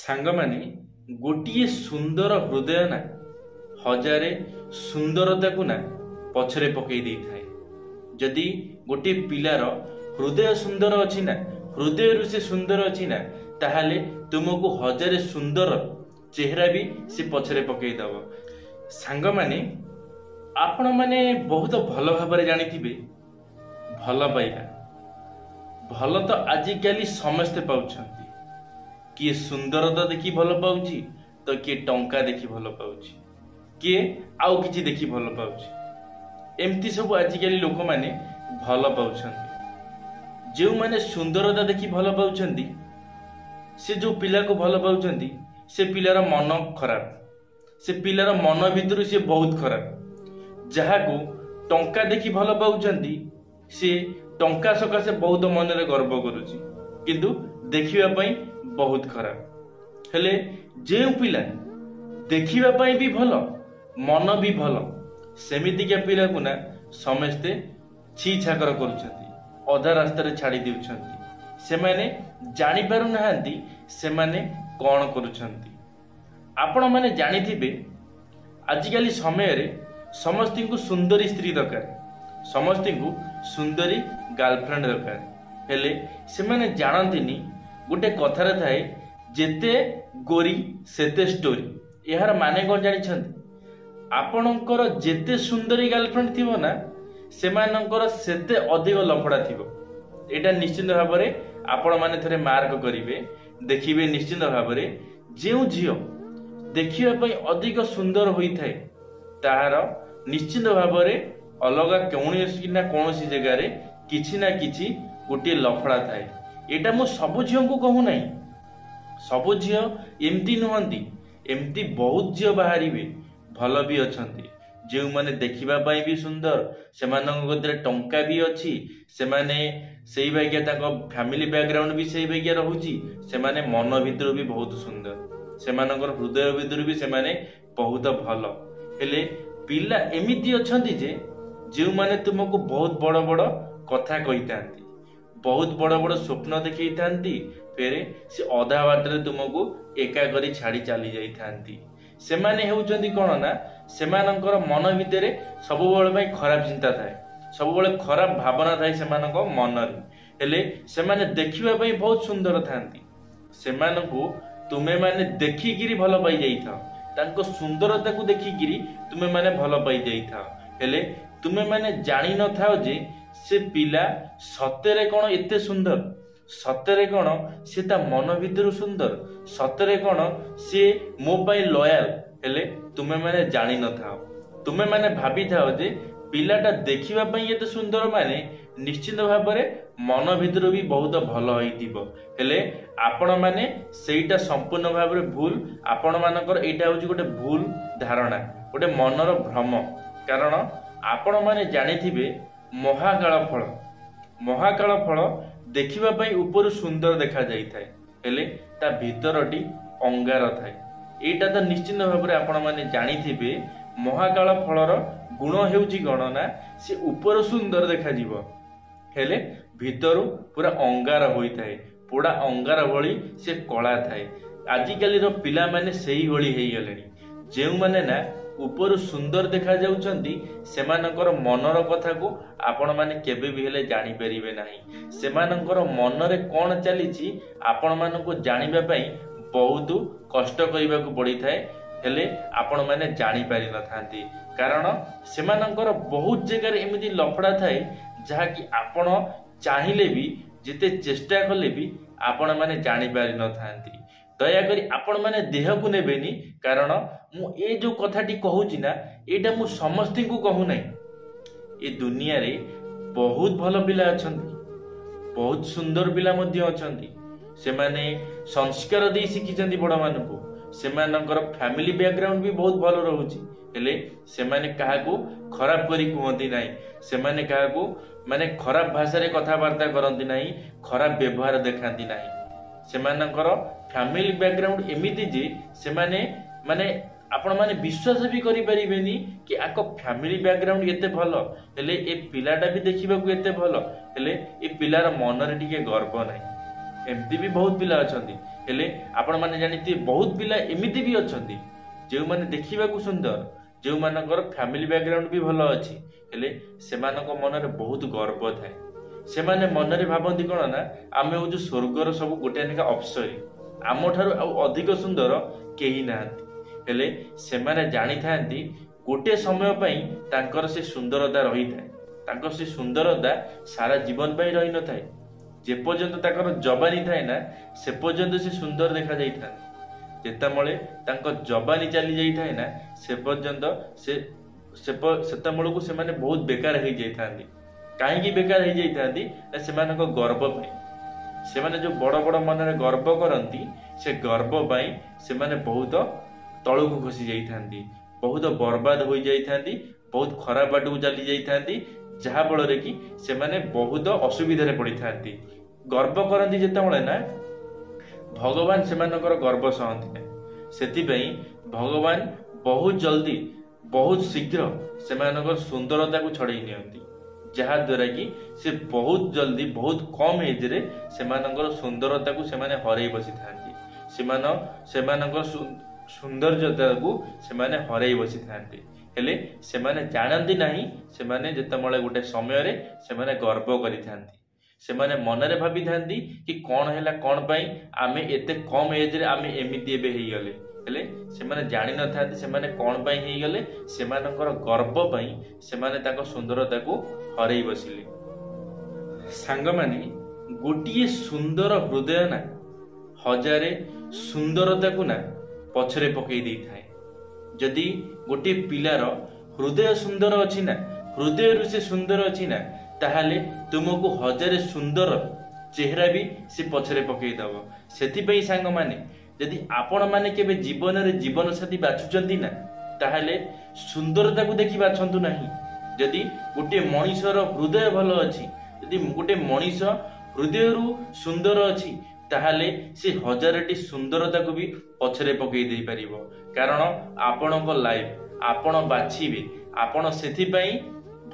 सांगमाने गोटे सुंदर हृदय ना हजारे सुंदरता को ना पछरे पकई दे थाए। जदि गोटे पिलार हृदय सुंदर अच्छी ना हृदय रु से सुंदर अच्छी ना ताहले तुमको हजारे सुंदर चेहरा भी से पछरे पकई दब। सांगमाने आपण माने बहुत भल भाव जानी भल पाइबा भल तो आजिकल समस्ते पाउछंती। किए सुंदरता देखी भल पाउछि तो किए टंका देखी भल पाउछि किए आउ किछि देखी भल पाउछि। एमती सब आजिकल लोक माने भल पाउछंती। जो माने सुंदरता देखी भल पाउछंती से जो पिला को भल पाउछंती से पिलार मन खराब, से पिलार मन भितर से बहुत खराब। जहा को टंका देखी भल पाउछंती से टंका सकाशे बहुत मन रे गर्व करुछि किंतु देखिबा पई बहुत खराब। हेले जे पिला देखिबा पई भी भल मन भी भल सेमिति के पिला को ना समस्ते छी छाकर करुछंती, अधा रास्ता रे छाड़ी देउछंती। से माने जानि पारु नहांती से माने कोन करुछंती। आपण माने जानिथिबे आजिकल समय रे समस्ती को सुंदरी स्त्री दरकार, समस्ती को सुंदरी गर्लफ्रेंड दरकार। हेले से माने जानंतिनी गोटे कथार थाए जेते गोरी सेते स्टोरी। यार माने कौन जानिछंती? आपणकर जेते सुंदरी गर्लफ्रेंड थिबो ना सेमानकर सेते अधिक लफड़ा थिबो। एटा निश्चित भाव में आपण माने थरे मार्क करिवे, देखिबे निश्चित भाव में जेउ झियो देखिबा पई अधिक सुंदर होई थाए ताहार निश्चित भाव में अलगा कौनसी ना कौनसी जगह रे किछि ना किछि गोटे लफड़ा थाए। एटा मु सबु झियो को कहू नाही, सबु झियो एमती नुहंती, एमती बहुत झियो बाहरिबे भल भी अछंती। जो माने देखिबा पई भी सुंदर सेमानक गदरे टंका भी अछि, सेमाने सेई भाग्य ताको फैमिली बैकग्राउंड भी सेई भाग्य रहउची, सेमाने मन भितर भी बहुत सुंदर, सेमानकर हृदय भितर भी सेमाने बहुत भल। हेले पिला एमिति अछंती जे जो माने तुमको बहुत बड़ बड़ कथा कहितांती, बहुत बड़ बड़ स्वप्न देखई थांती, फेरे से अधा बाटरे तुमको एका करी छाड़ी चली जाई थांती। सेमाने हेउचंदी कोन ना सेमानकर मन भितरे सबुबेले भाई खराब चिंता थाए, सबुबेले खराब भावना थाए सेमानक मन रे। हेले सेमाने देखिबा पई बहुत सुंदर थांती, सेमानकु तुमे माने देखिकिरी भल पाई जाई थाओ, तांको सुंदरता को देखिकिरी तुमे माने भल पाई जाई थाओ। हेले तुमे माने जानि न थाओ जे से पिला सतेरे कौन एते सुंदर, सतेरे कौन से ता मन भितर सुंदर, सतेरे कौन से मो पाई लॉयल। हेले तुमे माने जानि न थाओ, तुमे माने भाबी थाओ जे पिलाटा देखिबा पई एते सुंदर माने निश्चित भाव में मन भितर भी बहुत भल होइतिबो। हेले आपण माने सेईटा संपूर्ण भाव में भूल, आपण मानकर एटा होची गोटे भूल धारणा, गोटे मनर भ्रम। कारण आपण माने जानिथिबे महाकाल फल, महाकाल फल देखिबा पई ऊपर सुंदर देखा जाई थाए, हेले ता भीतरटी अंगार थाए। एटा तो निश्चित भाव में आपण माने जानिथिबे महाकाल फलर गुण हेउची गणना से ऊपर सुंदर देखा जीवो, हेले भीतर पूरा अंगार होई थाए, पूरा अंगार भली से कला थाए। आजिकली रो पिला माने सेही भली हेई गलेनी, जेउ माने ना ऊपर सुंदर देखा जाउछंती सेमानकर मनर कथा को आपण माने केबे भी हेले जानि परिबे नाही। सेमानकर मन रे कोन चलीची आपण मानको जानिबा पई बहुत कष्ट करिबा को पड़ी थाए, हेले आपण माने जानि पारि न थांती। कारण सेमानकर बहुत जगह एमिति लफड़ा थाए जहा कि आपण चाहिले भी जेते चेष्टा कले भी आपण माने जानि पारि न थांती। दयाकरी आपण माने देह को नेबेनी, कारण मु ए जो कथाटी कहूची ना एटा मु समस्ती को कहू नाही। ए दुनिया रे बहुत भल पिला अछंती, बहुत सुंदर पिला मध्य अछंती, सेमाने संस्कार दे शिखिचंती बड़ मानकु, सेमानकर फैमिली बैकग्राउंड भी बहुत भल रहउची, हेले सेमाने काहाकू खराब करी कहंती नाही, सेमाने काहाकू माने खराब भाषा रे कथा वार्ता करंती नाही, खराब व्यवहार देखांती नाही। सेमानकर फैमिली बैकग्राउंड एमिति जे सेमाने माने आपण माने विश्वास भी करि परिबेनी कि आको फैमिली बैकग्राउंड एते भलो, हेले ए पिलाटा भी देखिबा को एते भलो, हेले ए पिलार मन रे टिके गर्व नाही। एमती भी बहुत पिला अछंती हेले आपण माने जानिथि बहुत पिला एमिति भी अछंती जे माने देखिबा को सुंदर जो मानकर फैमिली बैकग्राउंड भी भल अच्छी हेले सेमानक मनरे बहुत गर्व थाए से माने मनरे भाबंती कोन ना आमे हो जो स्वर्गर सब गोटे नेका अप्सरी आम ठारू अधिक सुंदर केही नाहंती हेले से माने जानी थांती गोटे समय पई तांकर से सुंदरता रही थाए तांकर से सुंदरता सारा जीवन पई रही न थाए जे पर्यंत ताकर जवानी थाए ना से पर्यंत से सुंदर देखा जाई थाए जेतमळे तांको जवानी चली जाई थाए ना से पर्यंत से सेतमळକୁ ସେମାନେ बहुत बेकार हो जाइथांती काहेकि बेकार हो जाइथांती ना सेमानक गर्व पई सेमाने जो बड़ बड़ मनरे गर्व करंती से गर्व पई सेमाने बहुत तळକୁ खसी जाइथांती बहुत बर्बाद हो जाइथांती बहुत खराब बाटू चली जाइथांती जहा फल रे कि सेमाने बहुत असुविधा रे पड़ी थांती गर्व करंती जेतमळे ना भगवान सेमानकर गर्व सहंती सेतिपई भगवान बहुत जल्दी बहुत शीघ्र सेमानकर सुंदरता को छड़ई नियंती जहा द्वारा कि से बहुत जल्दी बहुत कम एज रे सेमानकर सुंदरता को सेमाने हरई बसी थांती सेमानकर सौंदर्यता को सेमाने हरई बसी थांती हेले सेमाने जानती नहीं सेमाने जेतमळे गोटे समय रे सेमाने गर्व करि थांती सेमाने मनरे भाबी थांती कि कौन हैला कौन पाई आमे एते कम एज रे आमे एमिति एबे हेई गले हेले सेमाने जानि न थांती सेमाने कौन पाई हेई गले सेमानकर गर्व पाई सेमाने ताको सुंदरता को हरई बसिले सांग माने गोटिए सुंदर हृदय ना हजारे सुंदरता को ना पछरे पकई देई थाए जदि गोटे पिलार हृदय सुंदर अछि ना हृदय रु से सुंदर अछि ना ताहाले तुमको हजारे सुंदर चेहरा भी से पछरे पकई दबो सेति पई सांग माने यदि आपण माने केबे जीवन रे जीवन साथी बाछुचंती ना ताहाले सुंदरता को देखि बाछंतु नाही यदि गोटे मनीषर हृदय भलो अछि यदि गोटे मनीष हृदय रु सुंदर अछि ताहाले से हजारटी सुंदरता को भी पछरे पकई देई परिबो कारण आपणक लाइफ आपण बाछिबे आपण सेति पई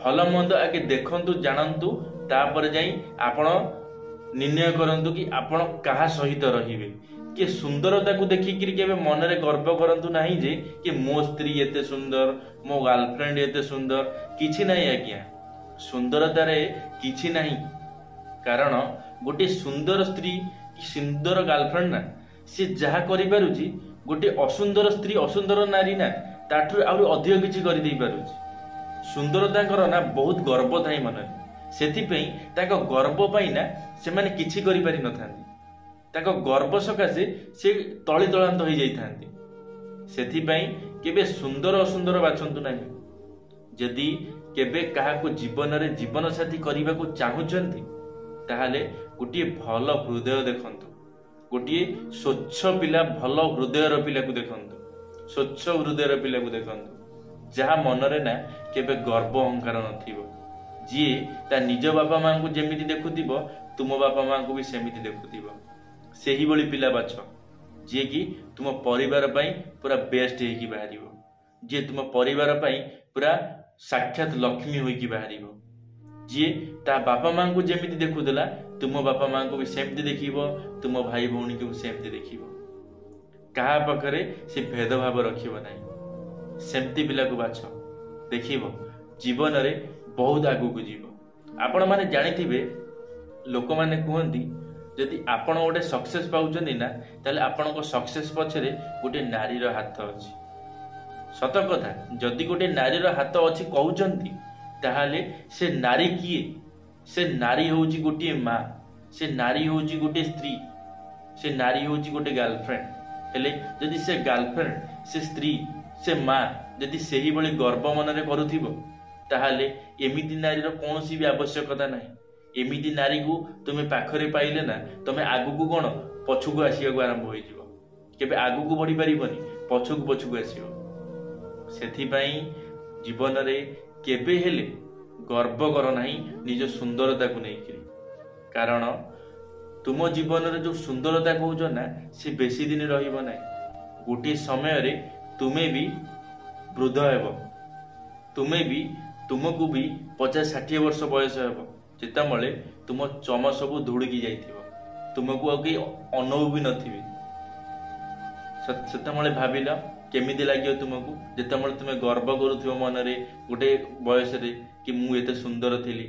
भल मंद आगे देखंतु जानंतु तापर जाई आपण निर्णय करंतु कि आपण कहा सहित रहिबे कि सुंदरता को देखि कि केबे मन रे गर्व करंतु नाही जे कि मो स्त्री एते सुंदर मो गर्लफ्रेंड एते सुंदर किछि नाही आज्ञा सुंदरता रे किछि नाही कारण गोटे सुंदर स्त्री सुंदर गर्लफ्रेंड ना से जहा करि पारुची गोटे असुंदर स्त्री असुंदर नारी ना ताठु आउर अधिक किछि करि देई पारुची सुंदरता ना बहुत गर्व थाई मन से गर्व पाई ना से माने किछि करि पारि न थांती ताको गर्व सकाशे से तली तलांत हो जाइथांती सेथि पई केबे सुंदर असुंदर बाछंतु नाही जदि केबे काहा को जीवन रे जीवन साथी करिबा को चाहुचंती ताहाले गोटे भल हृदय देखंतु गोटे स्वच्छ पिला भल हृदयर पिला को देखंतु स्वच्छ हृदयर पिला को देखंतु जहा मनरे ना केबे गर्व अहंकार नथिबो जी ता निज बापा मां को जेमिति देखुतिबो तुम बापा मां को भी सेमिति देखुतिबो सेही बळी पिला बाछ जे कि तुम परिवार पई पूरा बेस्ट हेकी बाहरिबो जे तुम परिवार पई पूरा साक्षात लक्ष्मी होईकी बाहरिबो जे ता बापा मां को जेमिति देखुदला तुम बापा मां को भी सेमिति देखिबो तुम भाई भौणी को सेमिति देखिबो कहा पाखरे से भेदभाव रखिबो नाही सेमती पिला को बाछ देखिबो जीवन रे बहुत आगु को जीवो आपण माने जानिथिबे लोक माने कहंती यदि आपण गोटे सक्सेस पाउचंदी ना ताले आपण को सक्सेस पछरे गोटे नारी रो हाथ अछि सत कथा जदि गोटे नारी रो हाथ अछि कहउचंती ताहाले से नारी किए से नारी होउची गोटे मां से नारी होउची गोटे स्त्री से नारी होउची गोटे गर्लफ्रेंड हेले यदि से गर्लफ्रेंड से स्त्री से मां यदि सेही बळी गर्व मनरे करूथिबो ताहाले एमिति नारी रो कोनोसी भी आवश्यकता नाही एमिति नारी को तुमे पाखरे पाइले ना तुमे आगु को कोन पछु को आसीया को आरंभ होई जिवो केबे आगु को बढ़ी परिबनी पछु को आसीयो सेथि पई जीवन रे केबे हेले गर्व कर नाही निज सुंदरता को नेकरी कारण तुम जीवन रे जो सुंदरता कहउछ ना से बेसी दिन रहिबो नाही गोटे समय रे तुमे भी वृद्ध हेब तुमे भी तुमको भी 50-60 वर्ष बयस हेब जेतमळे तुम चम सब धुड़की जाइथिबो तुमको आगे अनौ भी नथिबे सेतमले भाविल केमिति लागियो तुमको जेतमले तुमे गर्व करूथिबो मनरे गोटे बयस रे कि मु एते सुंदर थिली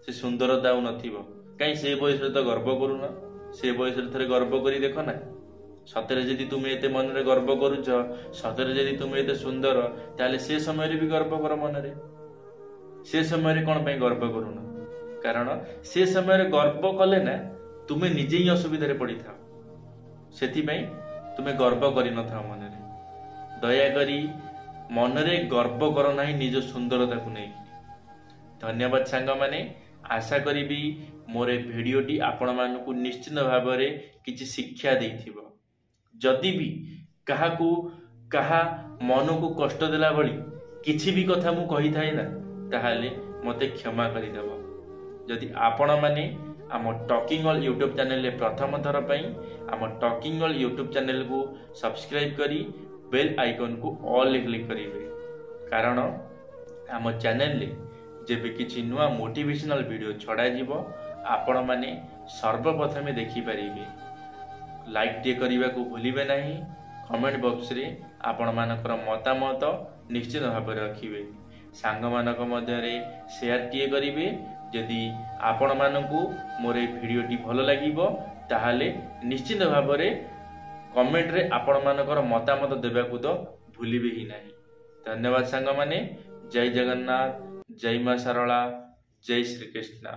से सुंदरता आउ नथिबो काई से बयस रे तो गर्व करूना से बयस रे थरे गर्व करी देखो ना सतरे जदि तुमे एते मन रे गर्व करूछ सतरे जदि तुमे एते सुंदर ताले से समय रे भी गर्व कर मन रे से समय रे कोन पई गर्व करूना कारण से समय रे गर्व कले ना तुमे निजे ही असुविधा रे पड़ी था सेति पई तुमे गर्व करि न था मन रे दया करी मन रे गर्व कर नाही निज सुंदरता को नै धन्यवाद सांग माने आशा करी मोर भिडियोटी आपण मानकु निश्चित भाव रे किछि शिक्षा देथिबो जदि भी काहाकू काहा मन को कष्ट देला भली किछि भी कथा मु कहि थाई ना ताहाले मते क्षमा करि देबो जदि आपण माने आम टॉकिंग ऑल यूट्यूब चैनल ले प्रथम थर पई आम टॉकिंग ऑल यूट्यूब चैनल को सब्सक्राइब करी बेल आइकन को ऑल क्लिक करिवे कारण आम चैनल ले जेबे किछि नुआ मोटिवेशनल वीडियो छडा जीवो आपण माने सर्वप्रथमे देखि परिबे लाइक टे करने को भूलिबे नहीं कमेंट बॉक्स रे आपण मानकर मतामत निश्चित भाव रखिबे सांग मानक मध्य रे शेयर टे करिवे यदि आपण मानकु मोर भिडियोटी भल लागिबो ताहाले निश्चित भाव रे कमेंट रे आपण मानकर मतामत देबा को तो भूलिबे ही नहीं धन्यवाद सांग माने जय जगन्नाथ जय मां सरला जय श्री कृष्ण।